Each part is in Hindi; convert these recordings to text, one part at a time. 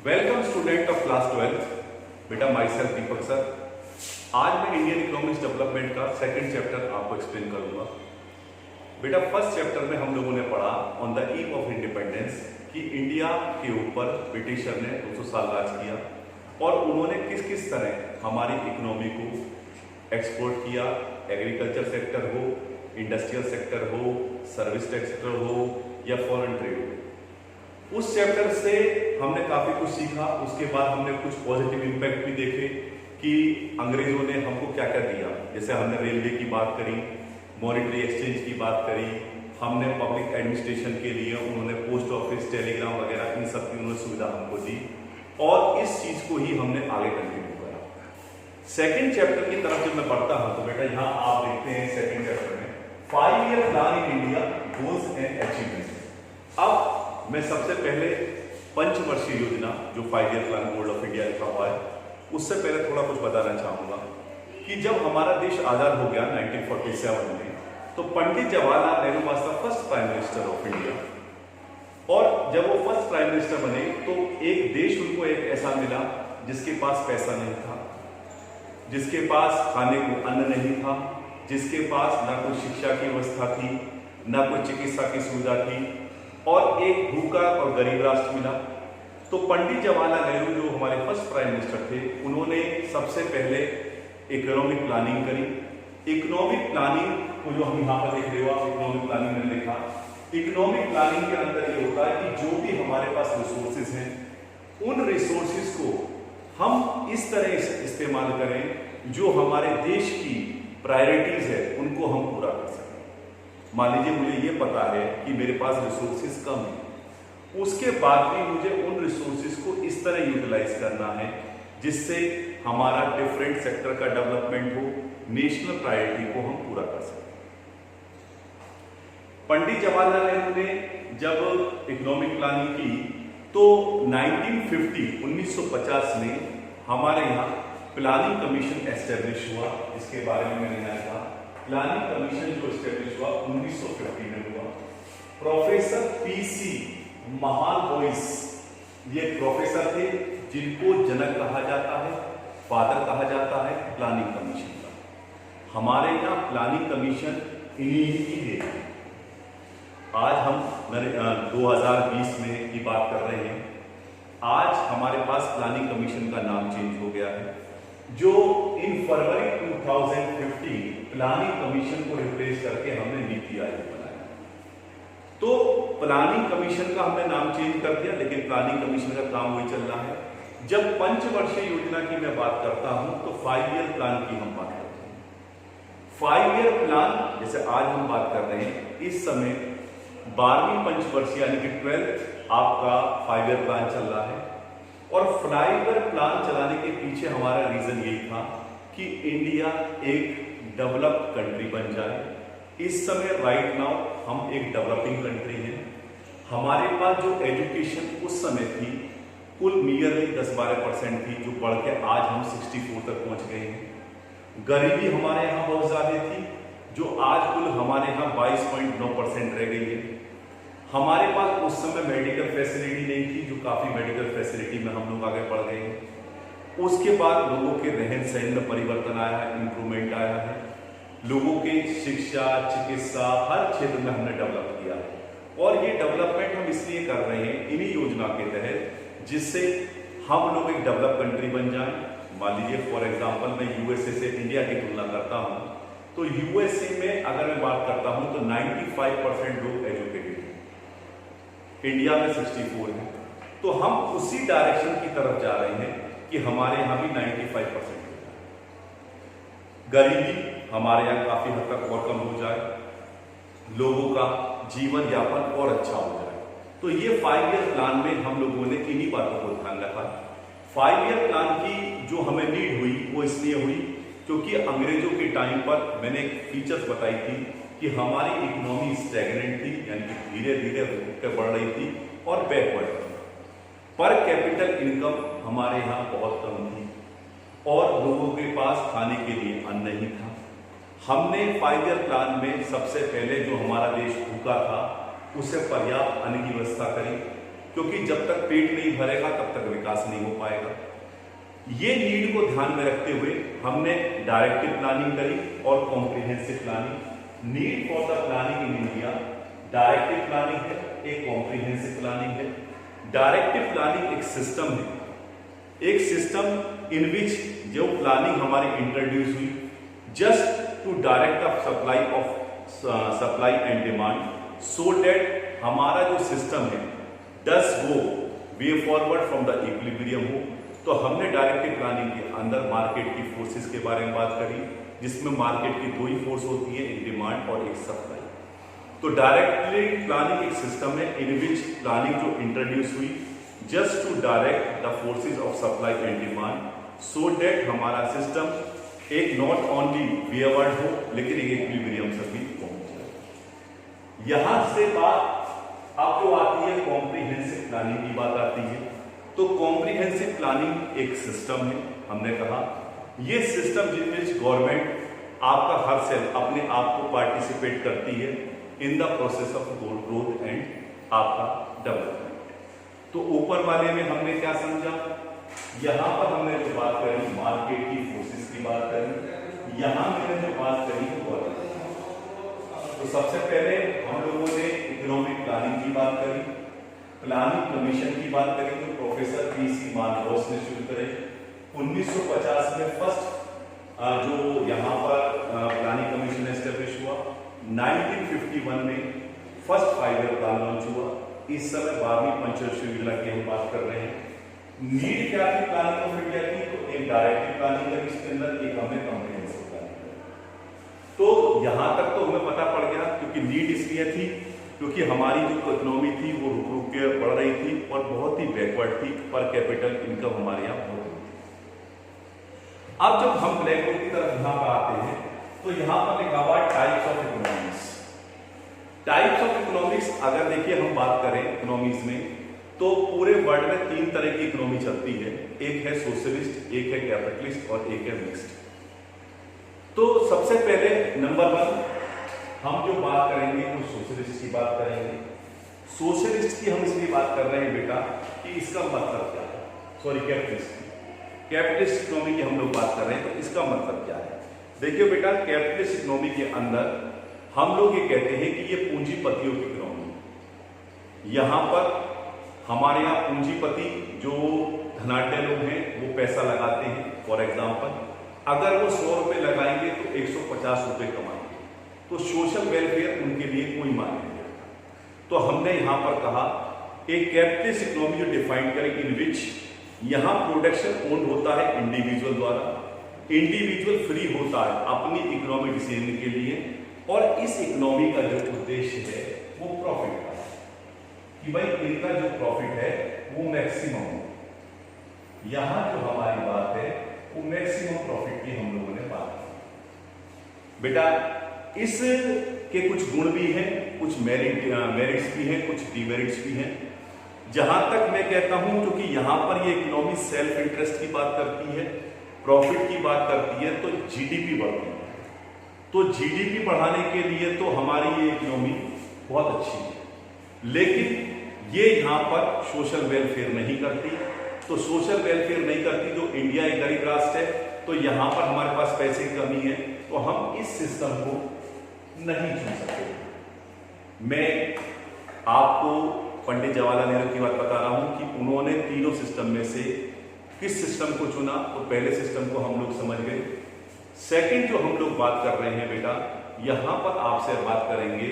Welcome student of class 12। बेटा माई सेल्फ दीपक सर। आज मैं इंडियन इकोनॉमिक्स डेवलपमेंट का सेकंड चैप्टर आपको एक्सप्लेन करूंगा। बेटा फर्स्ट चैप्टर में हम लोगों ने पढ़ा on the eve of independence कि इंडिया के ऊपर ब्रिटिशर ने 200 साल राज किया और उन्होंने किस किस तरह हमारी इकोनॉमी को एक्सपोर्ट किया। एग्रीकल्चर सेक्टर हो, इंडस्ट्रियल सेक्टर हो, सर्विस सेक्टर हो या फॉरेन ट्रेड हो। उस चैप्टर से हमने काफी कुछ सीखा। उसके बाद हमने कुछ पॉजिटिव इंपैक्ट भी देखे कि अंग्रेजों ने हमको क्या क्या दिया। जैसे हमने रेलवे की बात करी, मॉनिटरी एक्सचेंज की बात करी, हमने पब्लिक एडमिनिस्ट्रेशन के लिए उन्होंने पोस्ट ऑफिस, टेलीग्राम वगैरह इन सब की उन्होंने सुविधा हमको दी और इस चीज को ही हमने आगे कंटिन्यू करा। सेकेंड चैप्टर की तरफ जब मैं पढ़ता हूं तो बेटा यहाँ आप देखते हैं सेकेंड चैप्टर में 5 year plan in India goals and achievements. अब मैं सबसे पहले पंचवर्षीय योजना जो 5 year plan board of India लिखा हुआ है उससे पहले थोड़ा कुछ बताना चाहूंगा कि जब हमारा देश आजाद हो गया 1947 में तो Pandit Jawaharlal Nehru was the first prime minister of India. और जब वो फर्स्ट प्राइम मिनिस्टर बने तो एक देश उनको एक ऐसा मिला जिसके पास पैसा नहीं था, जिसके पास खाने को अन्न नहीं था, जिसके पास ना कोई शिक्षा की व्यवस्था थी, ना कोई चिकित्सा की सुविधा थी और एक भूखा और गरीब राष्ट्र मिला। तो पंडित जवाहरलाल नेहरू जो हमारे फर्स्ट प्राइम मिनिस्टर थे उन्होंने सबसे पहले इकोनॉमिक प्लानिंग करी। इकोनॉमिक प्लानिंग को जो हम यहाँ पर देख रहे हो, इकोनॉमिक प्लानिंग मैंने लिखा। इकोनॉमिक प्लानिंग के अंदर ये होता है कि जो भी हमारे पास रिसोर्सेज हैं उन रिसोर्सेज को हम इस तरह से इस्तेमाल करें जो हमारे देश की प्रायोरिटीज है उनको हम पूरा कर सकें। मान लीजिए मुझे ये पता है कि मेरे पास रिसोर्सेज कम है, उसके बाद भी मुझे उन रिसोर्सेज को इस तरह यूटिलाइज करना है जिससे हमारा डिफरेंट सेक्टर का डेवलपमेंट हो, नेशनल प्रायोरिटी को हम पूरा कर सकें। पंडित जवाहरलाल नेहरू ने जब इकोनॉमिक प्लानिंग की तो 1950 में हमारे यहाँ प्लानिंग कमीशन एस्टेब्लिश हुआ। इसके बारे में मैंने यहाँ कहा प्लानिंग कमीशन जो एस्टेब्लिश हुआ 1950 में हुआ। प्रोफेसर पीसी महालनोबिस ये प्रोफेसर थे जिनको जनक कहा जाता है, फादर कहा जाता है प्लानिंग कमीशन का। हमारे यहाँ प्लानिंग कमीशन इन्हीं की है। आज हम 2020 में की बात कर रहे हैं। आज हमारे पास प्लानिंग कमीशन का नाम चेंज हो गया है जो इन फरवरी 2015 प्लानिंग कमीशन को रिप्लेस करके हमने नीति आयोग बनाया। तो प्लानिंग कमीशन का हमने नाम चेंज कर दिया लेकिन प्लानिंग कमीशन का काम वही चल रहा है। जब पंचवर्षीय योजना की मैं बात करता हूं तो 5 ईयर प्लान की हम बात करते हैं। 5 ईयर प्लान जैसे आज हम बात कर रहे हैं, इस समय 12वीं पंचवर्षीय यानी कि 12th आपका 5 ईयर प्लान चल रहा है। और 5 ईयर प्लान चलाने के पीछे हमारा रीजन यही था कि इंडिया एक डेवलप्ड कंट्री बन जाए। इस समय राइट नाउ हम एक डेवलपिंग कंट्री हैं। हमारे पास जो एजुकेशन उस समय थी कुल नियरली 10-12% थी जो बढ़ के आज हम 64 तक पहुंच गए हैं। गरीबी हमारे यहाँ बहुत ज्यादा थी जो आज कुल हमारे यहाँ 22.9% रह गई है। हमारे पास उस समय मेडिकल फैसिलिटी नहीं थी जो काफी मेडिकल फैसिलिटी में हम लोग आगे बढ़ गए हैं। उसके बाद लोगों के रहन सहन में परिवर्तन आया है, इंप्रूवमेंट आया है। लोगों के शिक्षा, चिकित्सा हर क्षेत्र में हमने डेवलप किया है और ये डेवलपमेंट हम इसलिए कर रहे हैं इन्हीं योजना के तहत जिससे हम लोग एक डेवलप कंट्री बन जाएं। मान लीजिए फॉर एग्जांपल मैं यूएसए से इंडिया की तुलना करता हूं तो यूएसए में अगर मैं बात करता हूं तो 95% लोग एजुकेटेड हैं, इंडिया में 64 है। तो हम उसी डायरेक्शन की तरफ जा रहे हैं कि हमारे यहां भी 95% हो जाए, गरीबी हमारे यहां काफी हद तक और कम हो जाए, लोगों का जीवन यापन और अच्छा हो जाए। तो ये 5 ईयर प्लान में हम लोगों ने इन्हीं बातों को ध्यान रखा। 5 ईयर प्लान की जो हमें नीड हुई वो इसलिए हुई क्योंकि अंग्रेजों के टाइम पर मैंने एक फीचर्स बताई थी कि हमारी इकोनॉमी स्टैग्नेंट थी यानी कि धीरे धीरे बढ़ रही थी और बैकवर्ड थी। पर कैपिटल इनकम हमारे यहाँ बहुत कम थी और लोगों के पास खाने के लिए अन्न नहीं था। हमने 5 ईयर प्लान में सबसे पहले जो हमारा देश भूखा था उसे पर्याप्त अन्न की व्यवस्था करी। क्योंकि जब तक पेट नहीं भरेगा तब तक विकास नहीं हो पाएगा। ये नीड को ध्यान में रखते हुए हमने डायरेक्टिव प्लानिंग करी और comprehensive planning. Need for the planning in India directive planning है, एक कॉम्प्रिहेंसिव प्लानिंग है। डायरेक्टिव प्लानिंग एक सिस्टम है, एक सिस्टम इन विच जो प्लानिंग हमारी इंट्रोड्यूस हुई just to direct the supply and demand so that हमारा जो सिस्टम है does go way forward from the equilibrium हो। तो हमने डायरेक्टिव प्लानिंग के अंदर मार्केट की फोर्सेस के बारे में बात करी, जिसमें मार्केट की दो ही फोर्स होती है, एक डिमांड और एक सप्लाई। तो डायरेक्टली प्लानिंग एक सिस्टम है इन विच प्लानिंग जो इंट्रोड्यूस हुई just to direct the forces of supply and demand so that हमारा सिस्टम एक नॉट ओनली वेवर्ड हो लेकिन एक इक्विलिब्रियम से भी पहुंच जाए। यहां से बात अब जो आती है कॉम्प्रिहेंसिव प्लानिंग की बात आती है। तो कॉम्प्रिहेंसिव प्लानिंग एक सिस्टम है, हमने कहा ये सिस्टम जिसमें गवर्नमेंट आपका हर सेल अपने आप को पार्टिसिपेट करती है in the process of growth and आपका डेवलपमेंट। तो ऊपर वाले में हमने क्या समझा, यहां पर हमने जो बात करी मार्केट की फोर्सेस की बात करी, यहां मैंने जो बात करी वो तो सबसे पहले हम लोगों ने इकोनॉमिक प्लानिंग की बात करी, प्लानिंग कमीशन की बात करी जो प्रोफेसर पीसी मानरोस ने शुरू करे। 1950 में फर्स्ट जो यहाँ पर प्लानिंग कमीशन एस्टेब्लिश हुआ। 1951 में फर्स्ट 5 ईयर प्लान लॉन्च हुआ। इस समय 12वीं पंचवर्षीय योजना की हम बात कर रहे हैं। नीड क्या थी प्लानिंग ऑफ इंडिया की, तो एक डायरेक्टिव प्लानिंग करी, इसके अंदर एक हमने कॉम्प्रिहेंसिव प्लानिंग करी। तो यहां तक तो हमें पता पड़ गया, क्योंकि नीड इसलिए थी क्योंकि हमारी जो इकोनॉमी थी वो रुक रुक के बढ़ रही थी और बहुत ही बैकवर्ड थी, पर कैपिटल इनकम हमारे यहाँ बहुत थी। अब जब हम ब्लैक बोर्ड की तरफ यहाँ पर आते हैं तो यहाँ पर लिखा हुआ types of economics. Types of economics अगर देखिए हम बात करें इकोनॉमिक्स में तो पूरे वर्ल्ड में 3 तरह की इकोनॉमी चलती है, एक है सोशलिस्ट, एक है कैपिटलिस्ट और एक है मिक्स्ड। तो सबसे पहले नंबर 1 हम जो बात करेंगे वो सोशलिस्ट की बात करेंगे। सोशलिस्ट की हम इसलिए बात कर रहे हैं बेटा कि इसका मतलब क्या है, सॉरी कैपिटलिस्ट इकोनॉमी की हम लोग बात कर रहे हैं तो इसका मतलब क्या है। देखिए बेटा कैपिटलिस्ट इकोनॉमी के अंदर हम लोग ये कहते हैं कि ये पूंजीपतियों की इकोनॉमी। यहां पर हमारे यहाँ पूंजीपति जो धनाढ्य लोग हैं वो पैसा लगाते हैं। फॉर एग्जाम्पल अगर वो 100 रुपए लगाएंगे तो 150 रुपए कमाएंगे, तो सोशल वेलफेयर उनके लिए कोई मायने नहीं रखता। तो हमने यहां पर कहा एक कैपिटलिस्ट इकोनॉमी जो डिफाइन करें इन विच यहां प्रोडक्शन ओन होता है इंडिविजुअल द्वारा, इंडिविजुअल फ्री होता है अपनी इकोनॉमिक डिसीजन के लिए, और इस इकोनॉमी का जो उद्देश्य है वो प्रॉफिट का है कि भाई इनका जो प्रॉफिट है वो मैक्सिमम हो। यहां जो हमारी बात है वो मैक्सिमम प्रॉफिट की हम लोगों ने बात की। बेटा इस के कुछ गुण भी हैं, कुछ मेरिट्स भी हैं, कुछ डिमेरिट्स भी हैं। जहां तक मैं कहता हूं क्योंकि यहां पर ये इकोनॉमी सेल्फ इंटरेस्ट की बात करती है, प्रॉफिट की बात करती है, तो जीडीपी बढ़ती है। तो जीडीपी बढ़ाने के लिए तो हमारी ये इकोनॉमी बहुत अच्छी है, लेकिन ये यहां पर सोशल वेलफेयर नहीं करती। तो सोशल वेलफेयर नहीं करती, जो इंडिया एक गरीब राष्ट्र है तो यहां पर हमारे पास पैसे की कमी है, तो हम इस सिस्टम को नहीं चुन सकते। मैं आपको पंडित जवाहरलाल नेहरू की बात बता रहा हूं कि उन्होंने तीनों सिस्टम में से किस सिस्टम को चुना। तो पहले सिस्टम को हम लोग समझ गए। सेकंड जो हम लोग बात कर रहे हैं बेटा, यहां पर आपसे बात करेंगे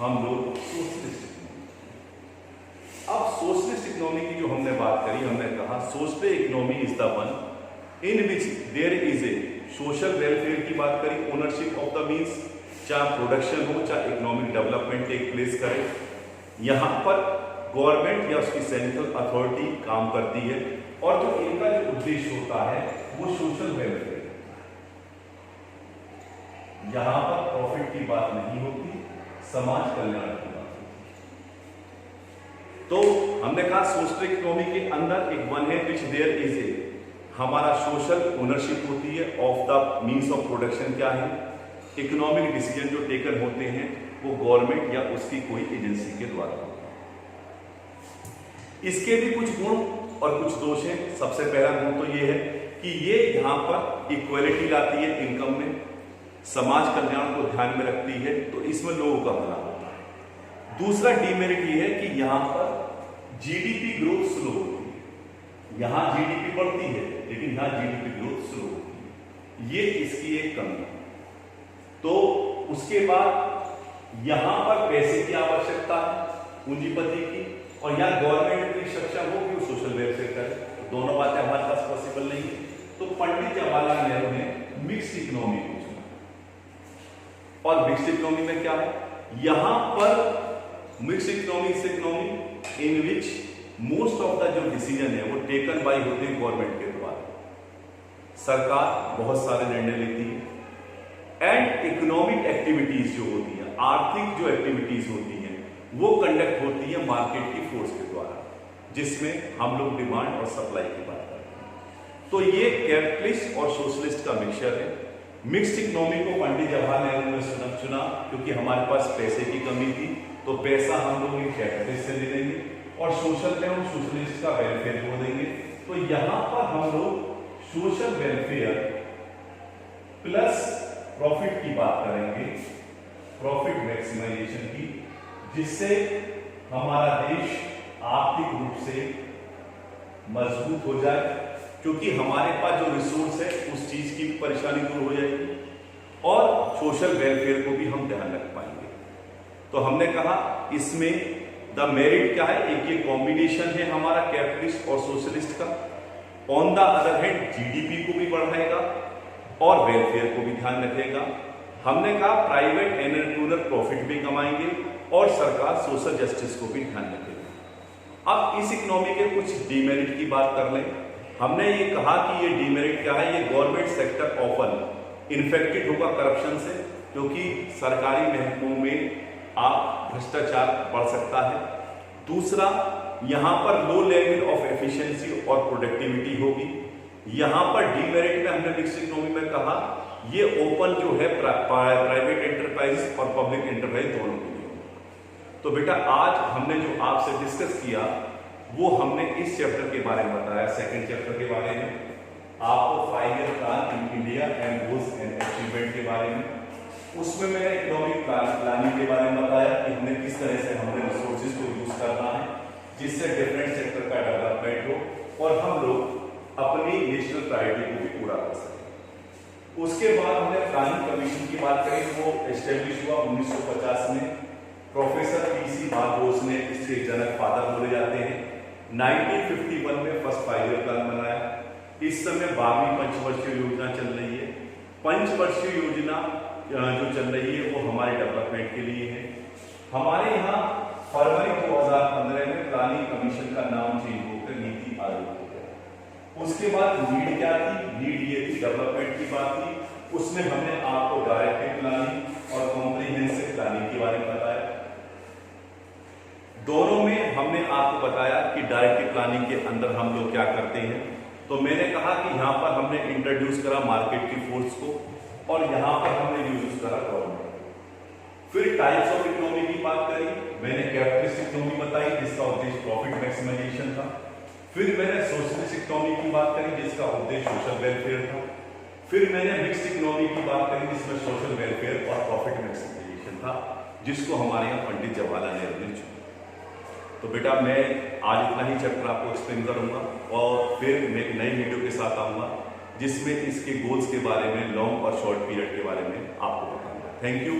हम लोग सोशलिस्ट इकोनॉमी। अब सोशलिस्ट इकोनॉमी की जो हमने बात करी, हमने कहा social economy is the one in which there is a social welfare की बात करी, ओनरशिप ऑफ द मीन्स, चाहे प्रोडक्शन हो चाहे इकोनॉमिक डेवलपमेंट टेक प्लेस करे, यहां पर गवर्नमेंट या उसकी सेंट्रल अथॉरिटी काम करती है, और जो इनका जो उद्देश्य होता है वो सोशल वेलफेयर। यहां पर प्रॉफिट की बात नहीं होती, समाज कल्याण की बात होती। तो हमने कहा सोशल इकोनॉमी के अंदर एक वन है विच देयर इज ए, हमारा सोशल ओनरशिप होती है of the means of production. क्या है, इकोनॉमिक डिसीजन जो टेकन होते हैं वो गवर्नमेंट या उसकी कोई एजेंसी के द्वारा होता है। इसके भी कुछ गुण और कुछ दोष हैं। सबसे पहला गुण तो ये है कि ये यहाँ पर इक्वलिटी लाती है इनकम में, समाज कल्याण को ध्यान में रखती है, तो इसमें लोगों का भला होता है। दूसरा डीमेरिट ये है कि यहाँ पर जीडीपी ग्रोथ स्लो होती है। यहाँ जीडीपी बढ़ती है लेकिन यहाँ जीडीपी ग्रोथ स्लो होती है, ये इसकी एक कमी है। तो उसके बाद यहाँ पर पैसे की आवश्यकता है पूंजीपति की, और यहाँ गवर्नमेंट की सक्षम हो कि वो सोशल वेलफेयर करे, तो दोनों बातें हमारे पास पॉसिबल नहीं है। तो पंडित जवाहरलाल नेहरू ने मिक्स्ड इकोनॉमी को चुना, और मिक्स्ड इकोनॉमी में क्या है, यहां पर mixed economy economy in which most of the जो डिसीजन है वो टेकन बाय होते हैं गवर्नमेंट के द्वारा। सरकार बहुत सारे निर्णय लेती है, एंड इकोनॉमिक एक्टिविटीज जो होती है, आर्थिक जो एक्टिविटीज होती है, वो कंडक्ट होती है मार्केट की फोर्स के द्वारा, जिसमें हम लोग डिमांड और सप्लाई की बात करते हैं। तो ये कैपिटलिस्ट और सोशलिस्ट का मिक्सचर है। मिक्स्ड इकोनॉमी को पंडित जवाहरलाल नेहरू ने चुना क्योंकि हमारे पास पैसे की कमी थी, तो पैसा हम लोग कैपिटलिस्ट से ले लेंगे और सोशल में हम सोशलिस्ट का वेलफेयर को देंगे। तो यहां पर हम लोग सोशल वेलफेयर प्लस प्रॉफिट की बात करेंगे, प्रॉफिट मैक्सिमाइजेशन की, जिससे हमारा देश आर्थिक रूप से मजबूत हो जाए, क्योंकि हमारे पास जो रिसोर्स है उस चीज की भी परेशानी दूर हो जाएगी और सोशल वेलफेयर को भी हम ध्यान रख पाएंगे। तो हमने कहा इसमें द मेरिट क्या है, एक ये कॉम्बिनेशन है हमारा कैपिटलिस्ट और सोशलिस्ट का। On the other hand GDP को भी बढ़ाएगा और वेलफेयर को भी ध्यान रखेगा। हमने कहा प्राइवेट एंटरप्रेन्योर प्रॉफिट भी कमाएंगे और सरकार सोशल जस्टिस को भी ध्यान रखेगी। अब इस इकोनॉमी के कुछ डीमेरिट की बात कर लें। हमने ये कहा कि ये डीमेरिट क्या है, ये गवर्नमेंट सेक्टर ऑफन इन्फेक्टेड होगा करप्शन से, क्योंकि सरकारी महकमों में आप भ्रष्टाचार बढ़ सकता है। दूसरा, यहां पर लो लेवल ऑफ एफिशिएंसी और प्रोडक्टिविटी होगी। यहां पर डीमेरिट में हमने मिक्स्ड इकोनॉमी में कहा ये ओपन जो है प्राइवेट एंटरप्राइज और पब्लिक एंटरप्राइज दोनों के लिए। तो बेटा आज हमने जो आपसे डिस्कस किया वो हमने इस चैप्टर के बारे में बताया, सेकंड चैप्टर के बारे में, आपको 5 year plan in India and goals and achievement के बारे में। उसमें मैंने इकोनॉमिक प्लानिंग के बारे में बताया कि हमने किस तरह से हमने रिसोर्सेज को यूज करना है जिससे डिफरेंट सेक्टर का डेवलपमेंट हो और हम लोग अपनी नेशनल प्रायोरिटी को भी पूरा कर सकें। उसके बाद हमने प्लानिंग कमीशन की बात करी, वो एस्टेब्लिश हुआ 1950 में। प्रोफेसर पीसी बोस ने इसके जनक फादर बोले जाते हैं। 1951 में फर्स्ट 5 ईयर प्लान बनाया। इस समय 12वीं पंचवर्षीय योजना चल रही है। पंचवर्षीय योजना जो चल रही है वो हमारे डेवलपमेंट के लिए है। हमारे यहाँ फरवरी 2015 में प्लानिंग कमीशन का नाम चेंज होकर नीति आयोग हो गया। उसके बाद नीड क्या थी, नीड ये थी डेवलपमेंट की बात थी। उसमें हमने आपको डायरेक्टिव प्लानिंग और कॉम्प्रिहेंसिव प्लानिंग के बारे में बताया। दोनों में हमने आपको बताया कि डायरेक्टिव प्लानिंग के अंदर हम लोग क्या करते हैं। तो मैंने कहा कि यहाँ पर हमने इंट्रोड्यूस करा मार्केट की फोर्स को और यहाँ पर हमने यूज करा गवर्नमेंट। फिर टाइप्स ऑफ इकोनॉमी की बात करी, मैंने कैपिटलिस्ट इकोनॉमी बताई जिसका उद्देश्य प्रॉफिट मैक्सिमाइजेशन था। फिर मैंने सोशलिस्ट इकोनॉमी की बात करी जिसका उद्देश्य सोशल वेलफेयर था। फिर मैंने मिक्स्ड इकोनॉमी की बात करी जिसमें सोशल वेलफेयर और प्रॉफिट मैक्सिमाइजेशन था, जिसको हमारे यहाँ पंडित जवाहरलाल नेहरू ने चुना। तो बेटा मैं आज इतना ही चैप्टर आपको एक्सप्लेन करूंगा और फिर मैं एक नई वीडियो के साथ आऊंगा जिसमें इसके गोल्स के बारे में, लॉन्ग और शॉर्ट पीरियड के बारे में आपको बताऊंगा। Thank you.